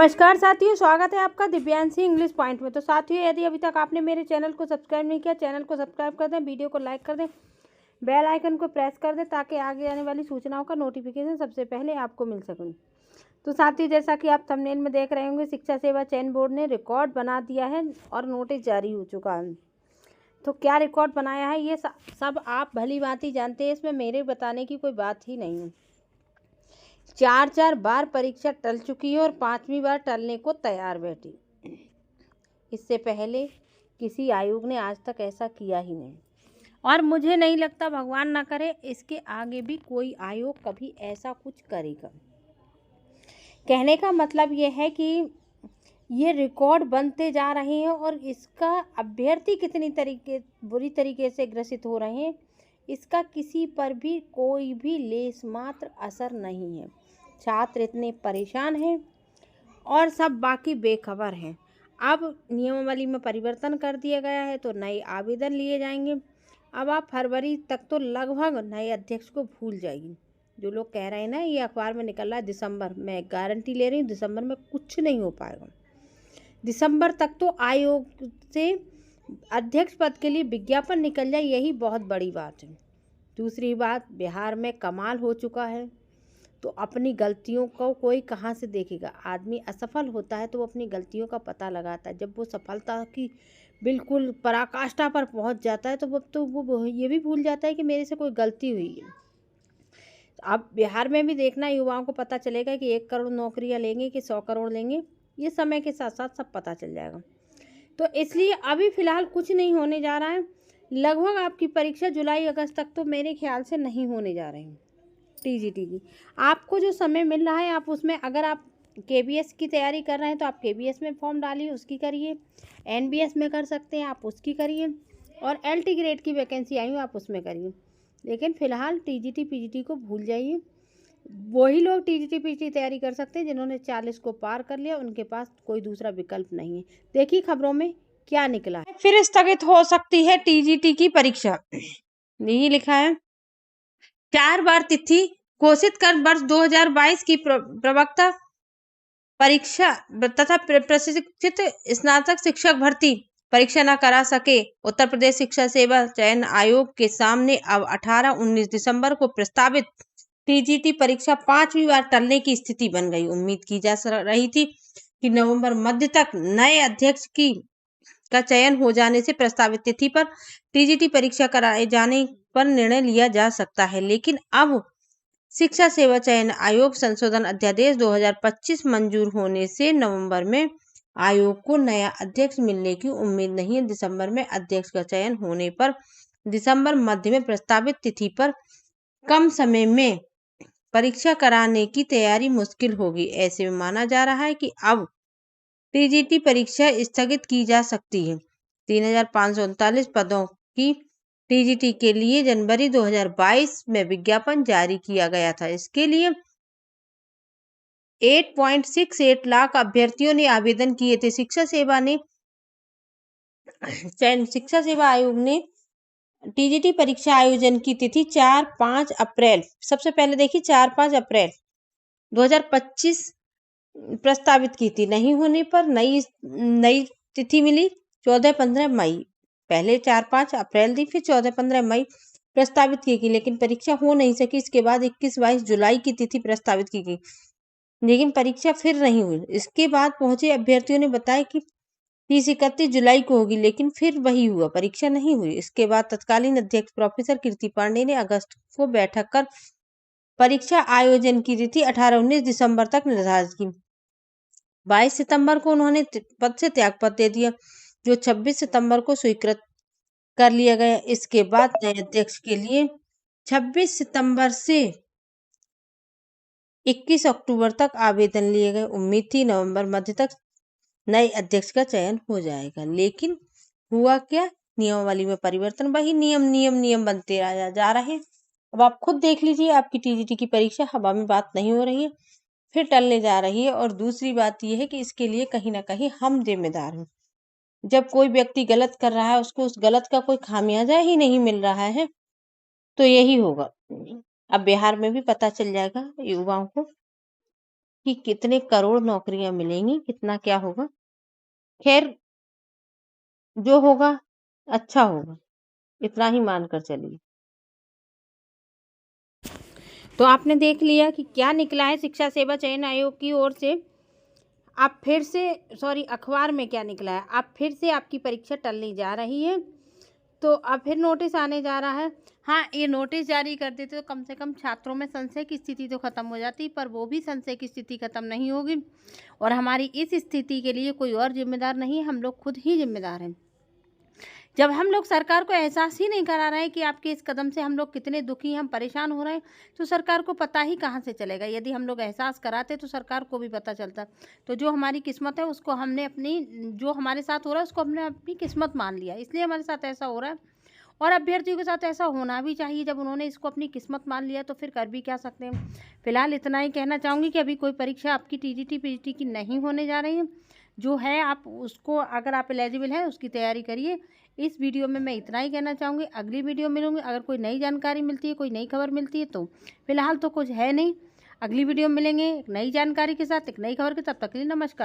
नमस्कार साथियों, स्वागत है आपका दिव्यांशी इंग्लिश पॉइंट में। तो साथियों, यदि अभी तक आपने मेरे चैनल को सब्सक्राइब नहीं किया, चैनल को सब्सक्राइब कर दें, वीडियो को लाइक कर दें, बेल आइकन को प्रेस कर दें ताकि आगे आने वाली सूचनाओं का नोटिफिकेशन सबसे पहले आपको मिल सके। तो साथियों, जैसा कि आप थंबनेल में देख रहे होंगे, शिक्षा सेवा चयन बोर्ड ने रिकॉर्ड बना दिया है और नोटिस जारी हो चुका है। तो क्या रिकॉर्ड बनाया है ये सब आप भली भांति जानते हैं, इसमें मेरे बताने की कोई बात ही नहीं है। 4 बार परीक्षा टल चुकी है और 5वीं बार टलने को तैयार बैठी। इससे पहले किसी आयोग ने आज तक ऐसा किया ही नहीं और मुझे नहीं लगता, भगवान ना करे, इसके आगे भी कोई आयोग कभी ऐसा कुछ करेगा। कहने का मतलब ये है कि ये रिकॉर्ड बनते जा रहे हैं और इसका अभ्यर्थी कितनी बुरी तरीके से ग्रसित हो रहे हैं, इसका किसी पर भी कोई भी लेस मात्र असर नहीं है। छात्र इतने परेशान हैं और सब बाकी बेखबर हैं। अब नियमावली में परिवर्तन कर दिया गया है तो नए आवेदन लिए जाएंगे। अब आप फरवरी तक तो लगभग नए अध्यक्ष को भूल जाइए। जो लोग कह रहे हैं ना ये अखबार में निकल रहा है दिसंबर, मैं गारंटी ले रही हूँ दिसंबर में कुछ नहीं हो पाएगा। दिसंबर तक तो आयोग से अध्यक्ष पद के लिए विज्ञापन निकल जाए, यही बहुत बड़ी बात है। दूसरी बात, बिहार में कमाल हो चुका है तो अपनी गलतियों को कोई कहाँ से देखेगा। आदमी असफल होता है तो वो अपनी गलतियों का पता लगाता है। जब वो सफलता की बिल्कुल पराकाष्ठा पर पहुंच जाता है तो वो ये भी भूल जाता है कि मेरे से कोई गलती हुई है। अब बिहार में भी देखना, युवाओं को पता चलेगा कि 1 करोड़ नौकरियां लेंगे कि 100 करोड़ लेंगे, ये समय के साथ साथ सब पता चल जाएगा। तो इसलिए अभी फ़िलहाल कुछ नहीं होने जा रहा है। लगभग आपकी परीक्षा जुलाई अगस्त तक तो मेरे ख्याल से नहीं होने जा रही है। टीजीटी की आपको जो समय मिल रहा है, आप उसमें अगर आप केबीएस की तैयारी कर रहे हैं तो आप केबीएस में फॉर्म डालिए, उसकी करिए। एनबीएस में कर सकते हैं, आप उसकी करिए। और एलटी ग्रेड की वैकेंसी आई हो, आप उसमें करिए। लेकिन फ़िलहाल टीजीटी पीजीटी को भूल जाइए। वही लोग टीजीटी पीजीटी तैयारी कर सकते हैं जिन्होंने 40 को पार कर लिया, उनके पास कोई दूसरा विकल्प नहीं है। देखिए खबरों में क्या निकला है। फिर स्थगित हो सकती है टीजीटी की परीक्षा, यही लिखा है। 4 बार तिथि घोषित कर वर्ष 2022 की प्रवक्ता परीक्षा तथा प्रशिक्षित स्नातक शिक्षक भर्ती परीक्षा न करा सके उत्तर प्रदेश शिक्षा सेवा चयन आयोग के सामने अब 18-19 दिसंबर को प्रस्तावित टीजीटी परीक्षा 5वीं बार टलने की स्थिति बन गई। उम्मीद की जा रही थी कि नवंबर मध्य तक नए अध्यक्ष का चयन हो जाने से प्रस्तावित तिथि पर टीजीटी परीक्षा कराए जाने पर निर्णय लिया जा सकता है, लेकिन अब शिक्षा सेवा चयन आयोग संशोधन अध्यादेश 2025 मंजूर होने से नवंबर में आयोग को नया अध्यक्ष मिलने की उम्मीद नहीं है। दिसंबर में अध्यक्ष का चयन होने पर दिसंबर मध्य में प्रस्तावित तिथि पर कम समय में परीक्षा कराने की तैयारी मुश्किल होगी। ऐसे में माना जा रहा है कि अब टीजीटी परीक्षा स्थगित की जा सकती है। 3539 पदों की टीजीटी के लिए जनवरी 2022 में विज्ञापन जारी किया गया था। इसके लिए 8.68 लाख अभ्यर्थियों ने आवेदन किए थे। शिक्षा सेवा आयोग ने टीजीटी परीक्षा आयोजन की तिथि 4-5 अप्रैल, सबसे पहले देखिए 4-5 अप्रैल 2025 प्रस्तावित की थी। नहीं होने पर नई तिथि मिली 14-15 मई। पहले 4-5 अप्रैल दी, फिर 14-15 मई प्रस्तावित की गई, लेकिन परीक्षा हो नहीं सकी। इसके बाद 21-22 जुलाई की तिथि प्रस्तावित की गई, लेकिन परीक्षा फिर नहीं हुई। इसके बाद पहुंचे अभ्यर्थियों ने बताया कि 30-31 जुलाई को होगी, लेकिन फिर वही हुआ, परीक्षा नहीं हुई। इसके बाद तत्कालीन अध्यक्ष प्रोफेसर कीर्ति पांडे ने अगस्त को बैठक कर परीक्षा आयोजन की तिथि 18-19 दिसंबर तक निर्धारित की। 22 सितंबर को उन्होंने पद से त्यागपत्र दे दिया, जो 26 सितंबर को स्वीकृत कर लिया गया। इसके बाद नए अध्यक्ष के लिए 26 सितंबर से 21 अक्टूबर तक आवेदन लिए गए। उम्मीद थी नवंबर मध्य तक नए अध्यक्ष का चयन हो जाएगा, लेकिन हुआ क्या? नियमावली में परिवर्तन, वही नियम बनते जा रहे हैं। अब आप खुद देख लीजिए, आपकी टीजीटी की परीक्षा हवा में बात नहीं हो रही है, फिर टलने जा रही है। और दूसरी बात यह है कि इसके लिए कहीं ना कहीं हम जिम्मेदार हैं। जब कोई व्यक्ति गलत कर रहा है, उसको उस गलत का कोई खामियाजा ही नहीं मिल रहा है, तो यही होगा। अब बिहार में भी पता चल जाएगा युवाओं को कि कितने करोड़ नौकरियां मिलेंगी, कितना क्या होगा। खैर, जो होगा अच्छा होगा, इतना ही मानकर चलिए। तो आपने देख लिया कि क्या निकला है शिक्षा सेवा चयन आयोग की ओर से। आप फिर से अखबार में क्या निकला है, आप फिर से आपकी परीक्षा टलने जा रही है। तो अब फिर नोटिस आने जा रहा है। हाँ, ये नोटिस जारी कर देते तो कम से कम छात्रों में संशय की स्थिति तो खत्म हो जाती, पर वो भी संशय की स्थिति खत्म नहीं होगी। और हमारी इस स्थिति के लिए कोई और जिम्मेदार नहीं, हम लोग खुद ही जिम्मेदार हैं। जब हम लोग सरकार को एहसास ही नहीं करा रहे हैं कि आपके इस कदम से हम लोग कितने दुखी, हम परेशान हो रहे हैं, तो सरकार को पता ही कहाँ से चलेगा। यदि हम लोग एहसास कराते तो सरकार को भी पता चलता। तो जो हमारी किस्मत है उसको हमने अपनी, जो हमारे साथ हो रहा है उसको हमने अपनी किस्मत मान लिया, इसलिए हमारे साथ ऐसा हो रहा है। और अभ्यर्थियों के साथ ऐसा होना भी चाहिए। जब उन्होंने इसको अपनी किस्मत मान लिया तो फिर कर भी क्या सकते हैं। फिलहाल इतना ही कहना चाहूँगी कि अभी कोई परीक्षा आपकी टीजीटी पीजीटी की नहीं होने जा रही है। जो है आप उसको, अगर आप एलिजिबल हैं उसकी तैयारी करिए। इस वीडियो में मैं इतना ही कहना चाहूँगी। अगली वीडियो मिलूँगी, अगर कोई नई जानकारी मिलती है, कोई नई खबर मिलती है तो। फिलहाल तो कुछ है नहीं, अगली वीडियो में मिलेंगे एक नई जानकारी के साथ, एक नई खबर के साथ। तब तक के लिए नमस्कार।